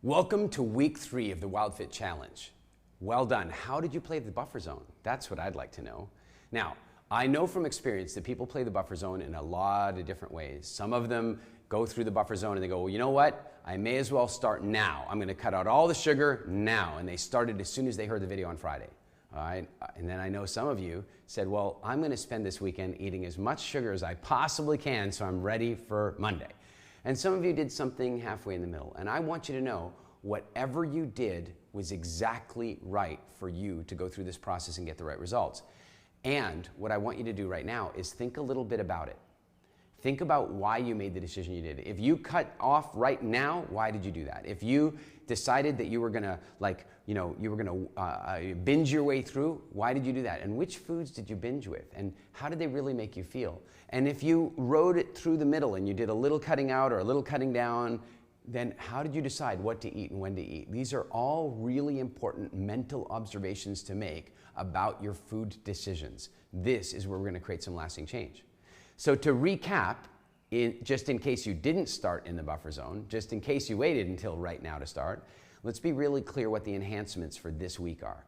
Welcome to week 3 of the WildFit Challenge. Well done. How did you play the buffer zone? That's what I'd like to know. Now, I know from experience that people play the buffer zone in a lot of different ways. Some of them go through the buffer zone and they go, well, you know what? I may as well start now. I'm going to cut out all the sugar now. And they started as soon as they heard the video on Friday. All right? And then I know some of you said, well, I'm going to spend this weekend eating as much sugar as I possibly can so I'm ready for Monday. And some of you did something halfway in the middle. And I want you to know whatever you did was exactly right for you to go through this process and get the right results. And what I want you to do right now is think a little bit about it. Think about why you made the decision you did. If you cut off right now, why did you do that? If you decided that you were gonna binge your way through, why did you do that? And which foods did you binge with? And how did they really make you feel? And if you rode it through the middle and you did a little cutting out or a little cutting down, then how did you decide what to eat and when to eat? These are all really important mental observations to make about your food decisions. This is where we're gonna create some lasting change. So to recap, just in case you didn't start in the buffer zone, just in case you waited until right now to start, let's be really clear what the enhancements for this week are.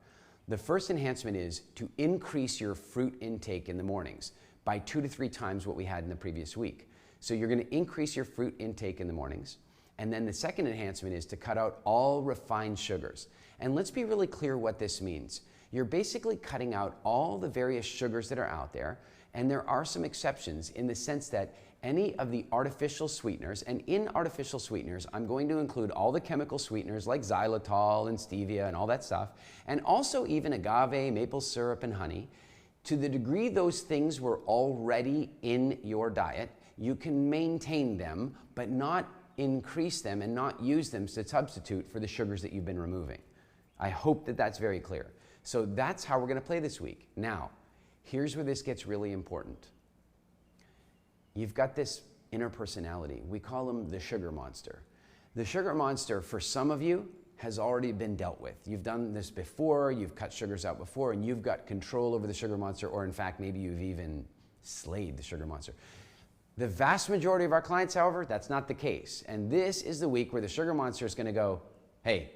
The first enhancement is to increase your fruit intake in the mornings by 2 to 3 times what we had in the previous week. So you're going to increase your fruit intake in the mornings. And then the second enhancement is to cut out all refined sugars. And let's be really clear what this means. You're basically cutting out all the various sugars that are out there. And there are some exceptions in the sense that any of the artificial sweeteners, and in artificial sweeteners, I'm going to include all the chemical sweeteners like xylitol and stevia and all that stuff, and also even agave, maple syrup, and honey. To the degree those things were already in your diet, you can maintain them, but not increase them and not use them to substitute for the sugars that you've been removing. I hope that that's very clear. So that's how we're going to play this week. Now, here's where this gets really important. You've got this inner personality. We call him the sugar monster. The sugar monster, for some of you, has already been dealt with. You've done this before, you've cut sugars out before, and you've got control over the sugar monster, or in fact, maybe you've even slayed the sugar monster. The vast majority of our clients, however, that's not the case. And this is the week where the sugar monster is going to go, hey,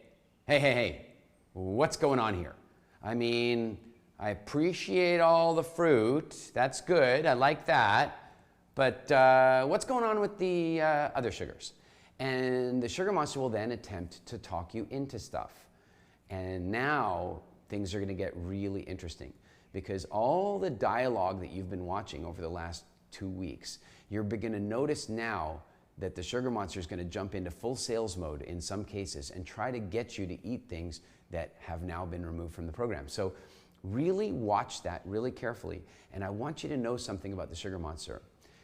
what's going on here? I mean, I appreciate all the fruit. That's good. I like that. But what's going on with the other sugars? And the sugar monster will then attempt to talk you into stuff. And now things are going to get really interesting because all the dialogue that you've been watching over the last 2 weeks, you're beginning to notice now that the sugar monster is going to jump into full sales mode in some cases and try to get you to eat things that have now been removed from the program. So really watch that really carefully. And I want you to know something about the sugar monster.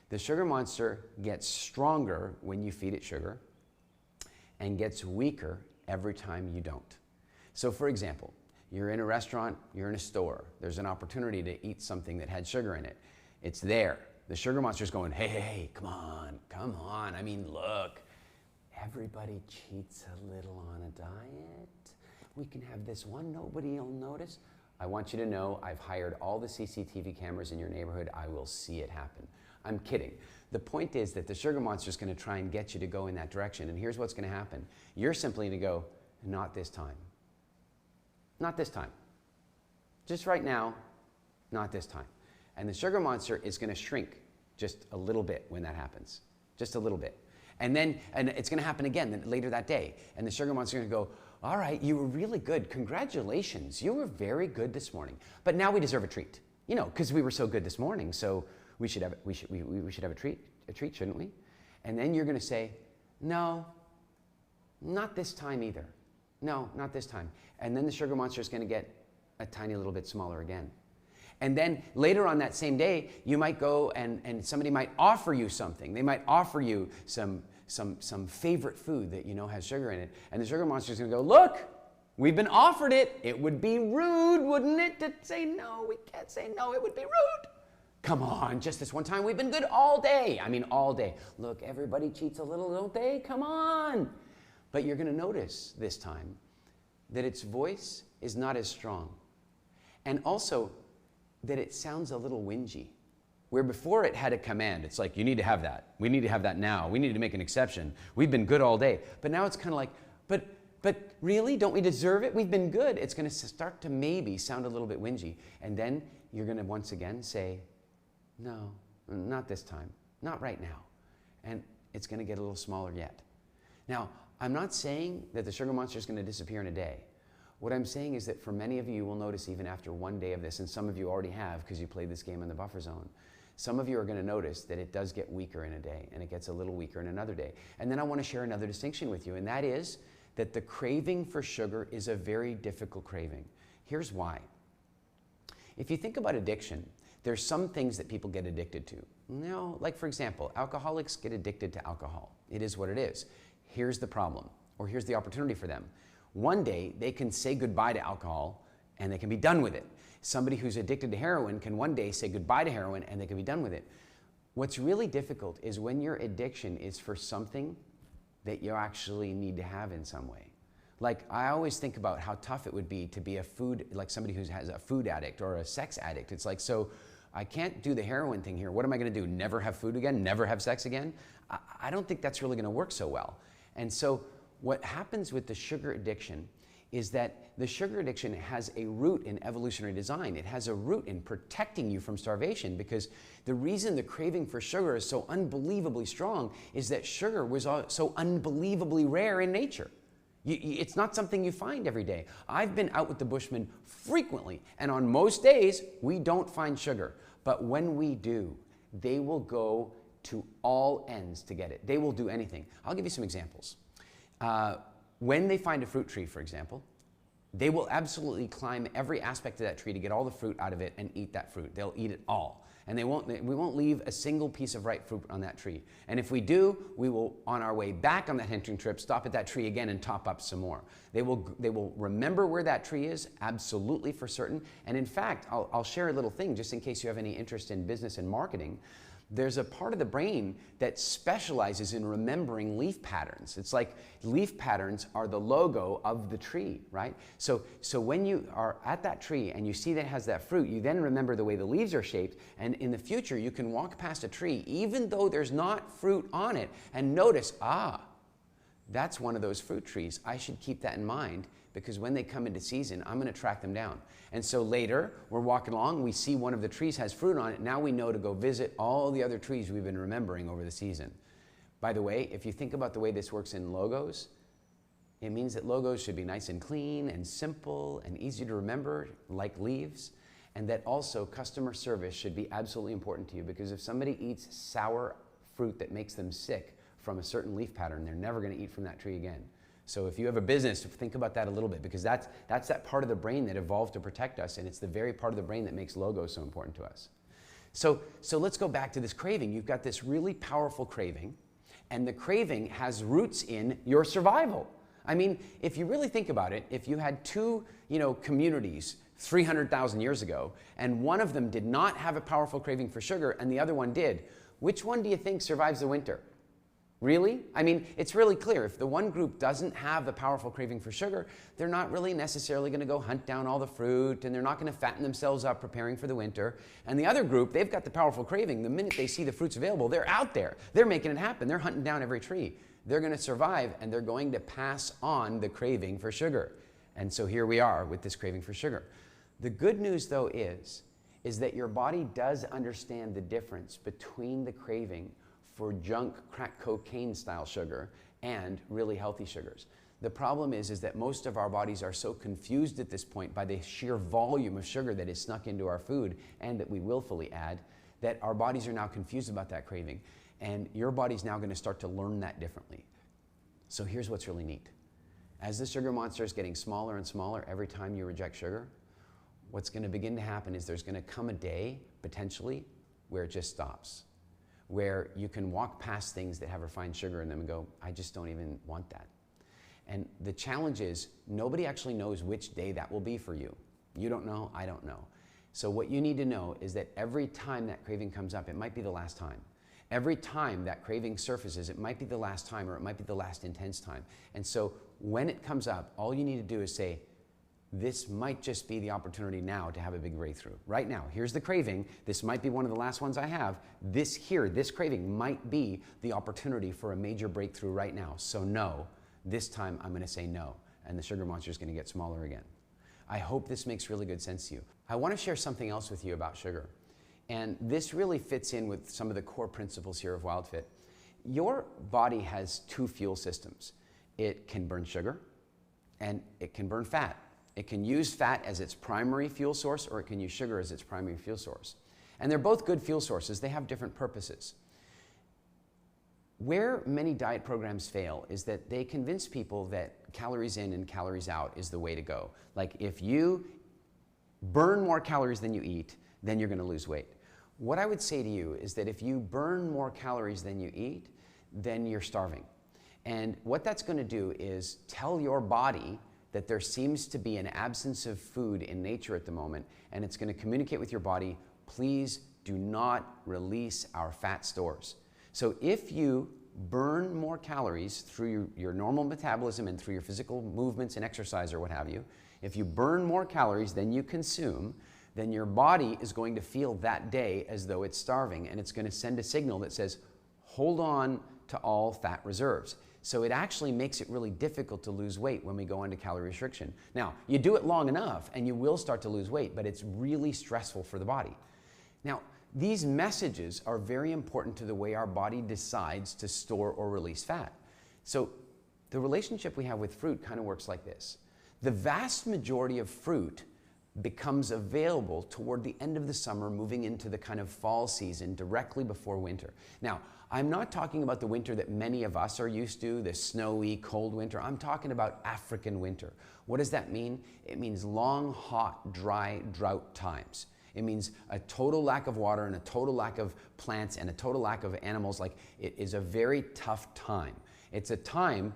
The sugar monster gets stronger when you feed it sugar and gets weaker every time you don't. So for example, you're in a restaurant, you're in a store, there's an opportunity to eat something that had sugar in it. It's there. The sugar monster's going, hey, come on. I mean, look, everybody cheats a little on a diet. We can have this one, nobody will notice. I want you to know I've hired all the CCTV cameras in your neighborhood. I will see it happen. I'm kidding. The point is that the sugar monster is going to try and get you to go in that direction. And here's what's going to happen. You're simply going to go, not this time. Not this time. Just right now, not this time. And the sugar monster is going to shrink just a little bit when that happens. Just a little bit. And it's going to happen again later that day. And the sugar monster is going to go, all right, you were really good. Congratulations. You were very good this morning. But now we deserve a treat. You know, because we were so good this morning, so we should have a treat, shouldn't we? And then you're going to say, no, not this time either. No, not this time. And then the sugar monster is going to get a tiny little bit smaller again. And then later on that same day, you might go and somebody might offer you something. They might offer you some favorite food that you know has sugar in it. And the sugar monster is going to go, look, we've been offered it. It would be rude, wouldn't it, to say no? We can't say no. It would be rude. Come on, just this one time. We've been good all day. I mean, all day. Look, everybody cheats a little, don't they? Come on. But you're going to notice this time that its voice is not as strong. And also that it sounds a little whingy. Where before it had a command. It's like, you need to have that. We need to have that now. We need to make an exception. We've been good all day. But now it's kind of like, but but really, don't we deserve it? We've been good. It's going to start to maybe sound a little bit whingy. And then you're going to once again say, no, not this time, not right now. And it's going to get a little smaller yet. Now, I'm not saying that the sugar monster is going to disappear in a day. What I'm saying is that for many of you, you will notice even after one day of this, and some of you already have because you played this game in the buffer zone, some of you are going to notice that it does get weaker in a day, and it gets a little weaker in another day. And then I want to share another distinction with you, and that is that the craving for sugar is a very difficult craving. Here's why. If you think about addiction, there's some things that people get addicted to. Like for example, alcoholics get addicted to alcohol. It is what it is. Here's the problem, or here's the opportunity for them. One day, they can say goodbye to alcohol and they can be done with it. Somebody who's addicted to heroin can one day say goodbye to heroin and they can be done with it. What's really difficult is when your addiction is for something that you actually need to have in some way. Like, I always think about how tough it would be to be like somebody who has a food addict or a sex addict. It's like, so I can't do the heroin thing here. What am I going to do? Never have food again? Never have sex again? I don't think that's really going to work so well. And so what happens with the sugar addiction is that the sugar addiction has a root in evolutionary design. It has a root in protecting you from starvation, because the reason the craving for sugar is so unbelievably strong is that sugar was so unbelievably rare in nature. It's not something you find every day. I've been out with the Bushmen frequently, and on most days, we don't find sugar. But when we do, they will go to all ends to get it. They will do anything. I'll give you some examples. When they find a fruit tree, for example, they will absolutely climb every aspect of that tree to get all the fruit out of it and eat that fruit. They'll eat it all. And we won't leave a single piece of ripe fruit on that tree. And if we do, we will, on our way back on that hunting trip, stop at that tree again and top up some more. They will remember where that tree is, absolutely for certain. And in fact, I'll share a little thing just in case you have any interest in business and marketing. There's a part of the brain that specializes in remembering leaf patterns. It's like leaf patterns are the logo of the tree, right? So when you are at that tree and you see that it has that fruit, you then remember the way the leaves are shaped, and in the future you can walk past a tree even though there's not fruit on it and notice, that's one of those fruit trees. I should keep that in mind, because when they come into season, I'm going to track them down. And so later, we're walking along, we see one of the trees has fruit on it. Now we know to go visit all the other trees we've been remembering over the season. By the way, if you think about the way this works in logos, it means that logos should be nice and clean and simple and easy to remember, like leaves. And that also customer service should be absolutely important to you, because if somebody eats sour fruit that makes them sick from a certain leaf pattern, they're never going to eat from that tree again. So if you have a business, think about that a little bit, because that's that part of the brain that evolved to protect us, and it's the very part of the brain that makes logos so important to us. So let's go back to this craving. You've got this really powerful craving, and the craving has roots in your survival. I mean, if you really think about it, if you had two, communities 300,000 years ago, and one of them did not have a powerful craving for sugar and the other one did, which one do you think survives the winter? Really? I mean, it's really clear. If the one group doesn't have the powerful craving for sugar, they're not really necessarily going to go hunt down all the fruit, and they're not going to fatten themselves up preparing for the winter. And the other group, they've got the powerful craving. The minute they see the fruits available, they're out there. They're making it happen. They're hunting down every tree. They're going to survive, and they're going to pass on the craving for sugar. And so here we are with this craving for sugar. The good news, though, is that your body does understand the difference between the craving for junk crack cocaine style sugar and really healthy sugars. The problem is that most of our bodies are so confused at this point by the sheer volume of sugar that is snuck into our food and that we willfully add, that our bodies are now confused about that craving. And your body's now going to start to learn that differently. So here's what's really neat. As the sugar monster is getting smaller and smaller every time you reject sugar, what's going to begin to happen is there's going to come a day, potentially, where it just stops, where you can walk past things that have refined sugar in them and go, I just don't even want that. And the challenge is, nobody actually knows which day that will be for you. You don't know, I don't know. So what you need to know is that every time that craving comes up, it might be the last time. Every time that craving surfaces, it might be the last time, or it might be the last intense time. And so when it comes up, all you need to do is say, this might just be the opportunity now to have a big breakthrough. Right now, here's the craving. This might be one of the last ones I have. This craving might be the opportunity for a major breakthrough right now. So no, this time I'm going to say no. and the sugar monster is going to get smaller again. I hope this makes really good sense to you. I want to share something else with you about sugar. And this really fits in with some of the core principles here of WildFit. Your body has two fuel systems. It can burn sugar and it can burn fat. It can use fat as its primary fuel source, or it can use sugar as its primary fuel source. And they're both good fuel sources. They have different purposes. Where many diet programs fail is that they convince people that calories in and calories out is the way to go. Like, if you burn more calories than you eat, then you're going to lose weight. What I would say to you is that if you burn more calories than you eat, then you're starving. And what that's going to do is tell your body that there seems to be an absence of food in nature at the moment, and it's going to communicate with your body, please do not release our fat stores. So if you burn more calories through your normal metabolism and through your physical movements and exercise or what have you, if you burn more calories than you consume, then your body is going to feel that day as though it's starving, and it's going to send a signal that says, hold on to all fat reserves. So it actually makes it really difficult to lose weight when we go into calorie restriction. Now, you do it long enough and you will start to lose weight, but it's really stressful for the body. Now, these messages are very important to the way our body decides to store or release fat. So the relationship we have with fruit kind of works like this. The vast majority of fruit becomes available toward the end of the summer, moving into the kind of fall season directly before winter. Now, I'm not talking about the winter that many of us are used to, the snowy, cold winter. I'm talking about African winter. What does that mean? It means long, hot, dry, drought times. It means a total lack of water and a total lack of plants and a total lack of animals. Like, it is a very tough time. It's a time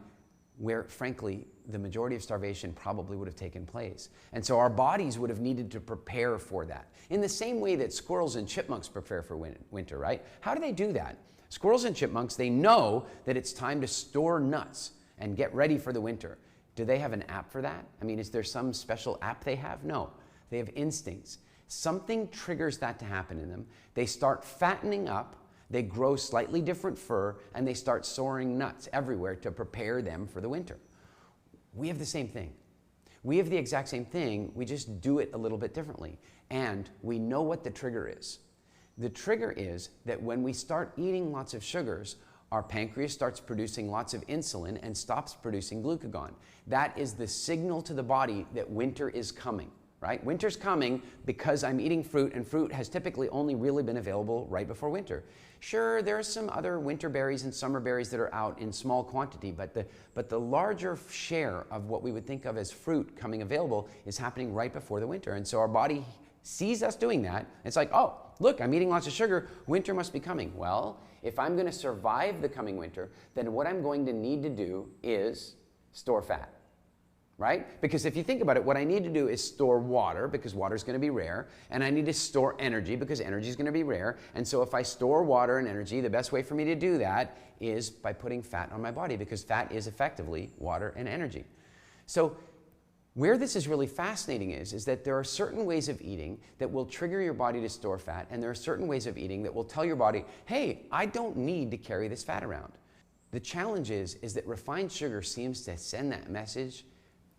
where, frankly, the majority of starvation probably would have taken place. And so our bodies would have needed to prepare for that. In the same way that squirrels and chipmunks prepare for winter, right? How do they do that? Squirrels and chipmunks, they know that it's time to store nuts and get ready for the winter. Do they have an app for that? I mean, is there some special app they have? No. They have instincts. Something triggers that to happen in them. They start fattening up, they grow slightly different fur, and they start storing nuts everywhere to prepare them for the winter. We have the same thing. We have the exact same thing, we just do it a little bit differently. And we know what the trigger is. The trigger is that when we start eating lots of sugars, our pancreas starts producing lots of insulin and stops producing glucagon. That is the signal to the body that winter is coming. Right? Winter's coming because I'm eating fruit, and fruit has typically only really been available right before winter. Sure, there are some other winter berries and summer berries that are out in small quantity, but the larger share of what we would think of as fruit coming available is happening right before the winter. And so our body sees us doing that. It's like, oh, look, I'm eating lots of sugar. Winter must be coming. Well, if I'm going to survive the coming winter, then what I'm going to need to do is store fat. Right? Because if you think about it, what I need to do is store water, because water is going to be rare, and I need to store energy because energy is going to be rare. And so if I store water and energy, the best way for me to do that is by putting fat on my body, because fat is effectively water and energy. So where this is really fascinating is that there are certain ways of eating that will trigger your body to store fat, and there are certain ways of eating that will tell your body, hey, I don't need to carry this fat around. The challenge is that refined sugar seems to send that message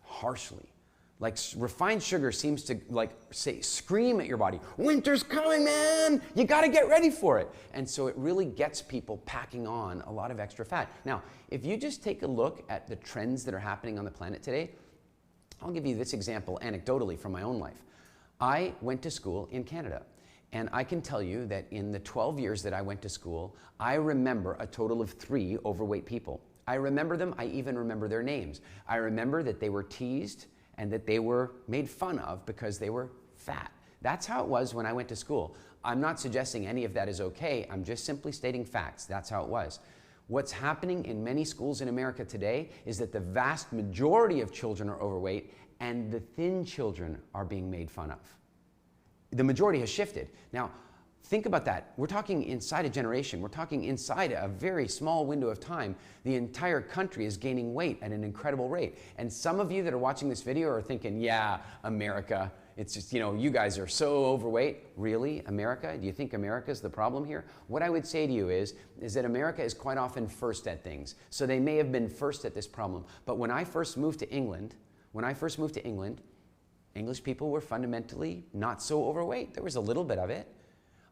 harshly. Like, refined sugar seems to scream at your body, winter's coming, man, you got to get ready for it. And so it really gets people packing on a lot of extra fat. Now, if you just take a look at the trends that are happening on the planet today, I'll give you this example anecdotally from my own life. I went to school in Canada, and I can tell you that in the 12 years that I went to school, I remember a total of 3 overweight people. I remember them, I even remember their names. I remember that they were teased and that they were made fun of because they were fat. That's how it was when I went to school. I'm not suggesting any of that is okay, I'm just simply stating facts. That's how it was. What's happening in many schools in America today is that the vast majority of children are overweight and the thin children are being made fun of. The majority has shifted. Now, think about that. We're talking inside a generation. We're talking inside a very small window of time. The entire country is gaining weight at an incredible rate. And some of you that are watching this video are thinking, yeah, America, It's just, you know, you guys are so overweight. Really, America? Do you think America's the problem here? What I would say to you is that America is quite often first at things. So they may have been first at this problem. But when I first moved to England, English people were fundamentally not so overweight. There was a little bit of it.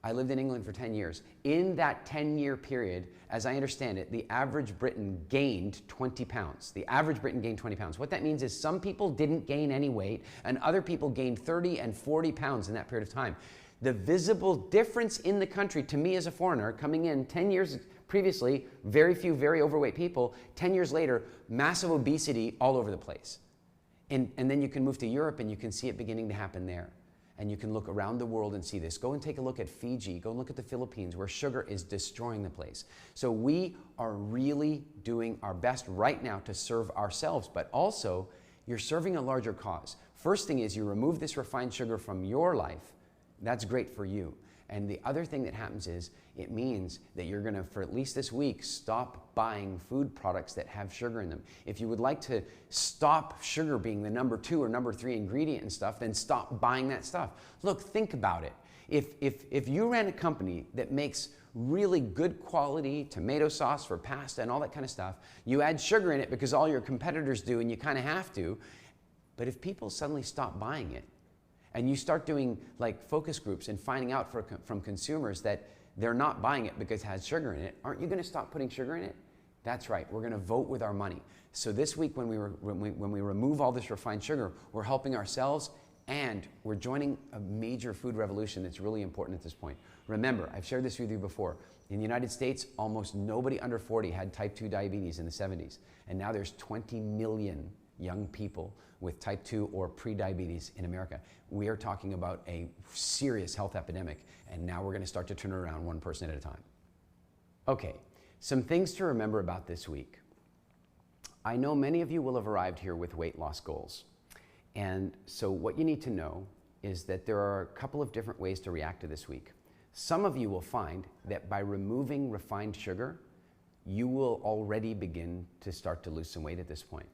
I lived in England for 10 years. In that 10-year period, as I understand it, the average Briton gained 20 pounds. The average Briton gained 20 pounds. What that means is some people didn't gain any weight and other people gained 30 and 40 pounds in that period of time. The visible difference in the country to me as a foreigner coming in 10 years previously, very few very overweight people, 10 years later, massive obesity all over the place. And then you can move to Europe and you can see it beginning to happen there. And you can look around the world and see this. Go and take a look at Fiji. Go and look at the Philippines where sugar is destroying the place. So we are really doing our best right now to serve ourselves, but also you're serving a larger cause. First thing is you remove this refined sugar from your life. That's great for you. And the other thing that happens is it means that you're going to, for at least this week, stop buying food products that have sugar in them. If you would like to stop sugar being the number 2 or number 3 ingredient and stuff, then stop buying that stuff. Look, think about it. If you ran a company that makes really good quality tomato sauce for pasta and all that kind of stuff, you add sugar in it because all your competitors do and you kind of have to, but if people suddenly stop buying it, and you start doing like focus groups and finding out from consumers that they're not buying it because it has sugar in it, aren't you going to stop putting sugar in it? That's right, we're going to vote with our money. So this week when we remove all this refined sugar, we're helping ourselves and we're joining a major food revolution that's really important at this point. Remember, I've shared this with you before. In the United States, almost nobody under 40 had type 2 diabetes in the 70s. And now there's 20 million young people with type 2 or pre-diabetes in America. We are talking about a serious health epidemic, and now we're going to start to turn it around one person at a time. Okay, some things to remember about this week. I know many of you will have arrived here with weight loss goals. And so what you need to know is that there are a couple of different ways to react to this week. Some of you will find that by removing refined sugar, you will already begin to start to lose some weight at this point.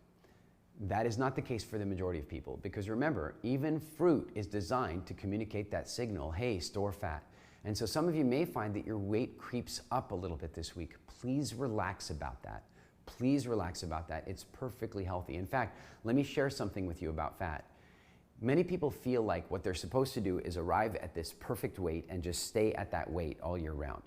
That is not the case for the majority of people because remember, even fruit is designed to communicate that signal, hey, store fat. And so some of you may find that your weight creeps up a little bit this week. Please relax about that. Please relax about that. It's perfectly healthy. In fact, let me share something with you about fat. Many people feel like what they're supposed to do is arrive at this perfect weight and just stay at that weight all year round.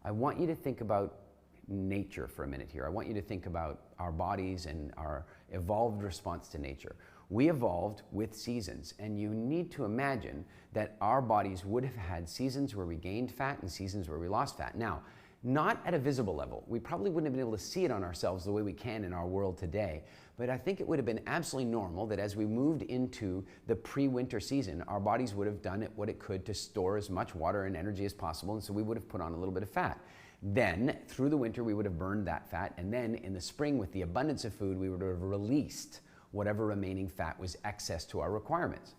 I want you to think about nature for a minute here. I want you to think about our bodies and our evolved response to nature. We evolved with seasons, and you need to imagine that our bodies would have had seasons where we gained fat and seasons where we lost fat. Now, not at a visible level. We probably wouldn't have been able to see it on ourselves the way we can in our world today, but I think it would have been absolutely normal that as we moved into the pre-winter season, our bodies would have done what it could to store as much water and energy as possible, and so we would have put on a little bit of fat. Then, through the winter, we would have burned that fat, and then in the spring, with the abundance of food, we would have released whatever remaining fat was excess to our requirements.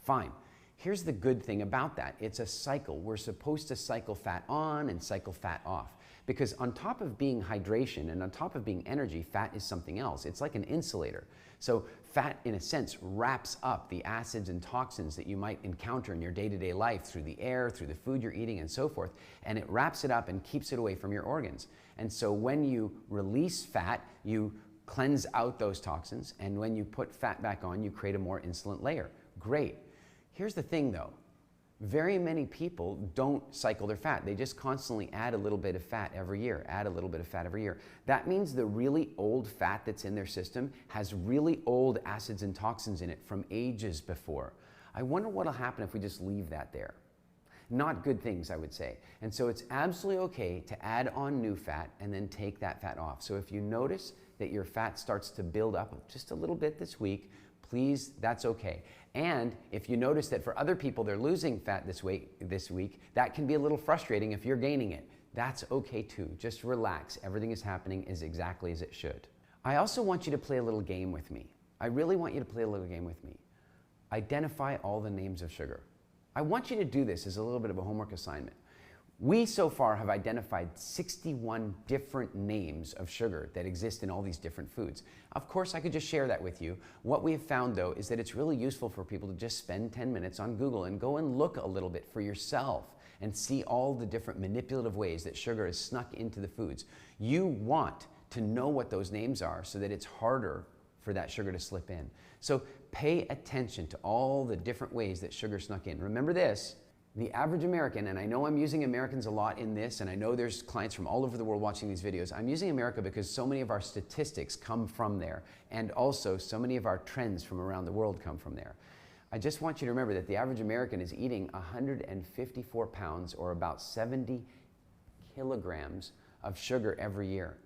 Fine. Here's the good thing about that. It's a cycle. We're supposed to cycle fat on and cycle fat off. Because on top of being hydration and on top of being energy, fat is something else. It's like an insulator. So fat, in a sense, wraps up the acids and toxins that you might encounter in your day-to-day life through the air, through the food you're eating, and so forth. And it wraps it up and keeps it away from your organs. And so when you release fat, you cleanse out those toxins. And when you put fat back on, you create a more insulant layer. Great. Here's the thing, though. Very many people don't cycle their fat. They just constantly add a little bit of fat every year, add a little bit of fat every year. That means the really old fat that's in their system has really old acids and toxins in it from ages before. I wonder what'll happen if we just leave that there. Not good things, I would say. And so it's absolutely okay to add on new fat and then take that fat off. So if you notice that your fat starts to build up just a little bit this week, please, that's okay. And if you notice that for other people they're losing fat this week, that can be a little frustrating if you're gaining it. That's okay too. Just relax. Everything is happening is exactly as it should. I also want you to play a little game with me. I really want you to play a little game with me. Identify all the names of sugar. I want you to do this as a little bit of a homework assignment. We so far have identified 61 different names of sugar that exist in all these different foods. Of course, I could just share that with you. What we have found, though, is that it's really useful for people to just spend 10 minutes on Google and go and look a little bit for yourself and see all the different manipulative ways that sugar is snuck into the foods. You want to know what those names are so that it's harder for that sugar to slip in. So pay attention to all the different ways that sugar snuck in. Remember this, the average American, and I know I'm using Americans a lot in this, and I know there's clients from all over the world watching these videos. I'm using America because so many of our statistics come from there, and also so many of our trends from around the world come from there. I just want you to remember that the average American is eating 154 pounds, or about 70 kilograms of sugar every year.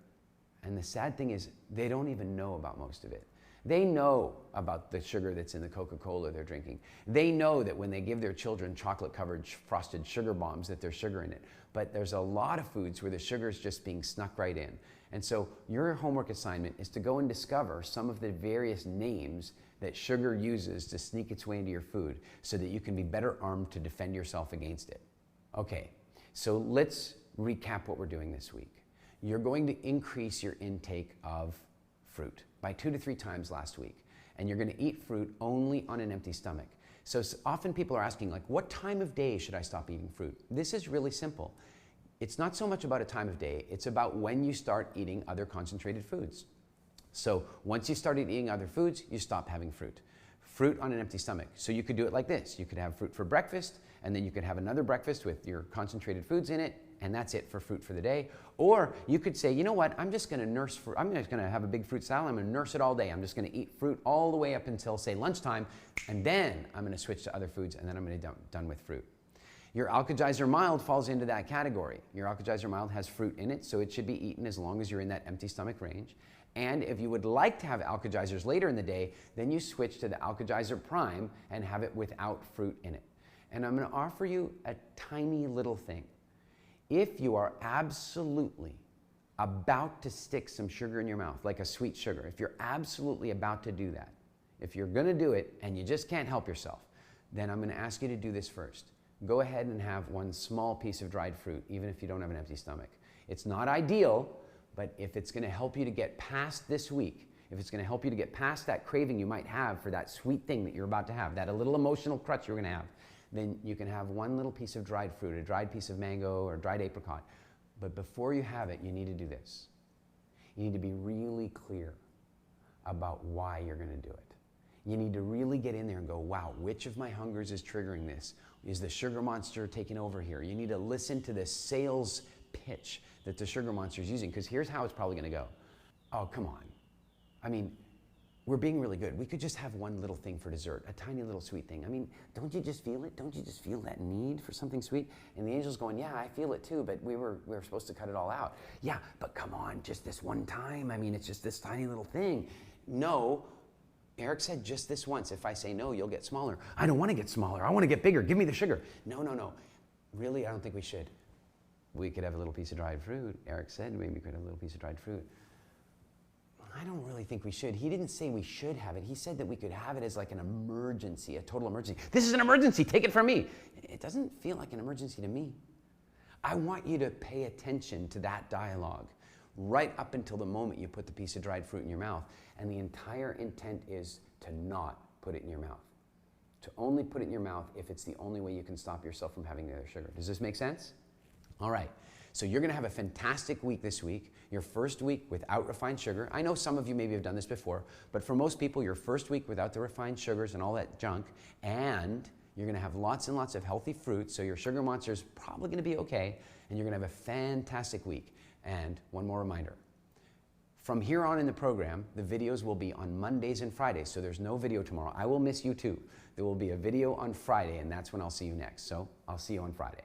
And the sad thing is, they don't even know about most of it. They know about the sugar that's in the Coca-Cola they're drinking. They know that when they give their children chocolate-covered frosted sugar bombs that there's sugar in it. But there's a lot of foods where the sugar is just being snuck right in. And so your homework assignment is to go and discover some of the various names that sugar uses to sneak its way into your food so that you can be better armed to defend yourself against it. Okay, so let's recap what we're doing this week. You're going to increase your intake of fruit by 2 to 3 times last week. And you're going to eat fruit only on an empty stomach. So often people are asking, like, what time of day should I stop eating fruit? This is really simple. It's not so much about a time of day, it's about when you start eating other concentrated foods. So once you started eating other foods, you stop having fruit. Fruit on an empty stomach. So you could do it like this. You could have fruit for breakfast, and then you could have another breakfast with your concentrated foods in it, and that's it for fruit for the day. Or you could say, you know what, I'm just gonna have a big fruit salad, I'm gonna nurse it all day. I'm just gonna eat fruit all the way up until, say, lunchtime, and then I'm gonna switch to other foods, and then I'm gonna be done with fruit. Your Alka-Zyser Mild falls into that category. Your Alka-Zyser Mild has fruit in it, so it should be eaten as long as you're in that empty stomach range. And if you would like to have Alka-Zysers later in the day, then you switch to the Alka-Zyser Prime and have it without fruit in it. And I'm gonna offer you a tiny little thing. If you are absolutely about to stick some sugar in your mouth, like a sweet sugar, if you're absolutely about to do that, if you're gonna do it and you just can't help yourself, then I'm gonna ask you to do this first. Go ahead and have one small piece of dried fruit, even if you don't have an empty stomach. It's not ideal, but if it's gonna help you to get past this week, if it's gonna help you to get past that craving you might have for that sweet thing that you're about to have, that a little emotional crutch you're gonna have, then you can have one little piece of dried fruit, a dried piece of mango or dried apricot. But before you have it, you need to do this. You need to be really clear about why you're gonna do it. You need to really get in there and go, wow, which of my hungers is triggering this? Is the sugar monster taking over here? You need to listen to the sales pitch that the sugar monster is using, because here's how it's probably gonna go. Oh, come on. I mean, we're being really good. We could just have one little thing for dessert, a tiny little sweet thing. I mean, don't you just feel it? Don't you just feel that need for something sweet? And the angel's going, yeah, I feel it too, but we were supposed to cut it all out. Yeah, but come on, just this one time. I mean, it's just this tiny little thing. No, Eric said just this once. If I say no, you'll get smaller. I don't want to get smaller. I want to get bigger. Give me the sugar. No, no, no. Really, I don't think we should. We could have a little piece of dried fruit. Eric said maybe we could have a little piece of dried fruit. I don't really think we should. He didn't say we should have it. He said that we could have it as like an emergency, a total emergency. This is an emergency, take it from me. It doesn't feel like an emergency to me. I want you to pay attention to that dialogue right up until the moment you put the piece of dried fruit in your mouth. And the entire intent is to not put it in your mouth. To only put it in your mouth if it's the only way you can stop yourself from having the other sugar. Does this make sense? All right, so you're gonna have a fantastic week this week, your first week without refined sugar. I know some of you maybe have done this before, but for most people, your first week without the refined sugars and all that junk, and you're gonna have lots and lots of healthy fruits, so your sugar monster is probably gonna be okay, and you're gonna have a fantastic week. And one more reminder, from here on in the program, the videos will be on Mondays and Fridays, so there's no video tomorrow. I will miss you too. There will be a video on Friday, and that's when I'll see you next, so I'll see you on Friday.